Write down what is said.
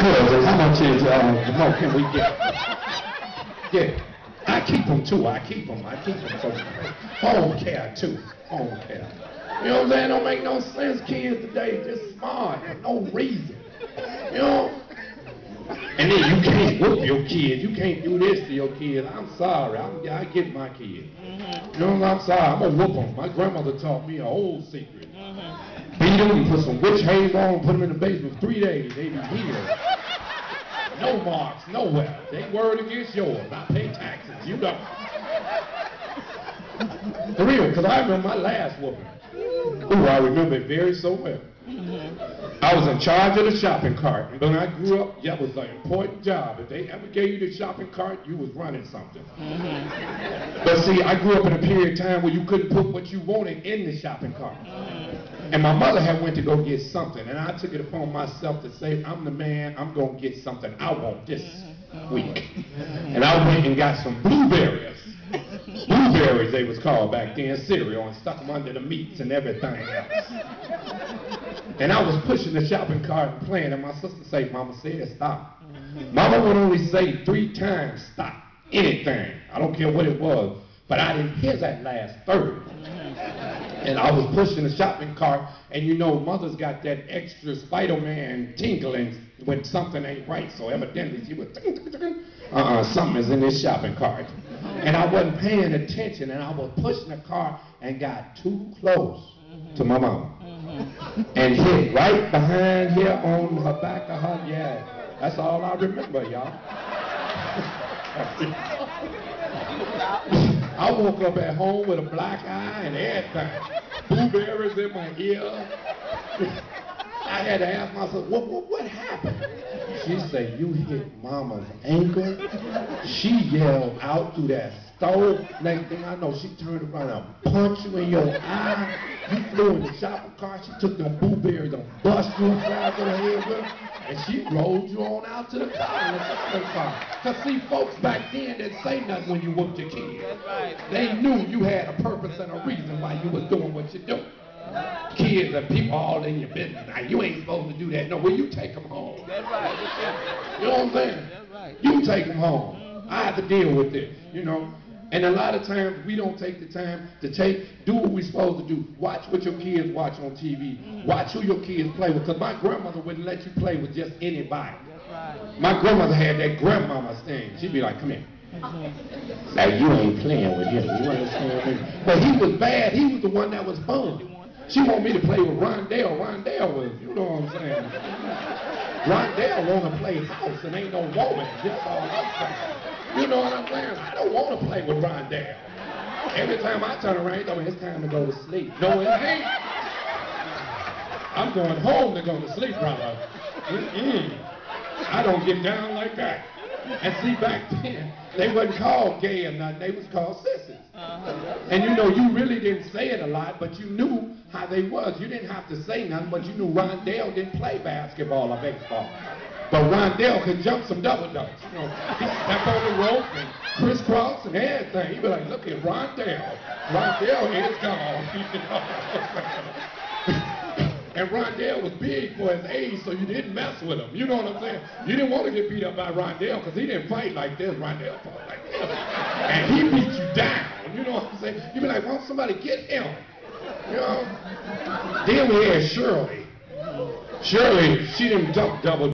cousins, how much is, more can we get? Yeah, I keep them too, I keep them so home care too, home care. You know what I'm saying? Don't make no sense, kids today, just smart for no reason, you know? And then you can't whoop your kids, you can't do this to your kids. I'm sorry, I get my kids. You know, I'm sorry, I'm gonna whoop them. My grandmother taught me an old secret. Beat them, put some witch hazel on, put them in the basement for 3 days, they be healed. No marks, nowhere. They word against yours. I pay taxes, you know. For real, because I remember my last whooping. Ooh, I remember it very so well. I was in charge of the shopping cart. And when I grew up, that was an important job. If they ever gave you the shopping cart, you was running something. But see, I grew up in a period of time where you couldn't put what you wanted in the shopping cart. And my mother had went to go get something, and I took it upon myself to say, I'm the man, I'm going to get something I want this week. And I went and got some blueberries. Blueberries, they was called back then, cereal, and stuck them under the meats and everything else. And I was pushing the shopping cart and playing, and my sister said, Mama said, stop. Mama would only say 3 times, stop, anything. I don't care what it was, but I didn't hear that last third. And I was pushing the shopping cart, and you know, mother's got that extra Spider-Man tinkling when something ain't right, so evidently she was something is in this shopping cart. And I wasn't paying attention, and I was pushing the cart and got too close to my mama. And hit right behind here on her back of her, yeah. That's all I remember, y'all. I woke up at home with a black eye and everything. Blueberries in my ear. I had to ask myself, what happened? She said, you hit Mama's ankle. She yelled out through that stove. Next thing I know, she turned around and punched you in your eye. You flew in the shopping cart. She took them blueberries and bust you upside your head with them. And she rolled you on out to the car in the shopping cart. Because see, folks back then didn't say nothing when you whooped your kids. That's right. They knew you had a purpose and a reason why you was doing what you do. Kids and people all in your business. Now, you ain't supposed to do that. No, well, you take them home. That's right. You know what I'm saying? That's right. You take them home. I have to deal with this, you know. And a lot of times we don't take the time to do what we're supposed to do. Watch what your kids watch on TV. Watch who your kids play with. Because my grandmother wouldn't let you play with just anybody. That's right. My grandmother had that grandmama thing. She'd be like, come here. Now you ain't playing with him. You understand me? But he was bad. He was the one that was fun. She want me to play with Rondell. Rondell was, you know what I'm saying? Rondell want to play house and ain't no woman. That's all I'm saying. You know what I'm saying? I don't want to play with Rondell. Every time I turn around, he tell me it's time to go to sleep. No, it ain't. I'm going home to go to sleep, brother. I don't get down like that. And see, back then, they wasn't called gay or nothing. They was called sissies. And you know, you really didn't say it a lot, but you knew how they was. You didn't have to say nothing, but you knew Rondell didn't play basketball or baseball. But Rondell could jump some double dutch. You know, he step on the rope and crisscross and everything. He'd be like, look at Rondell. Rondell is gone. And Rondell was big for his age, so you didn't mess with him. You know what I'm saying? You didn't want to get beat up by Rondell because he didn't fight like this. Rondell fought like this. And he beat you down. You know what I'm saying? You'd be like, why don't somebody get him? You know? Then we had Shirley. Shirley, she didn't jump double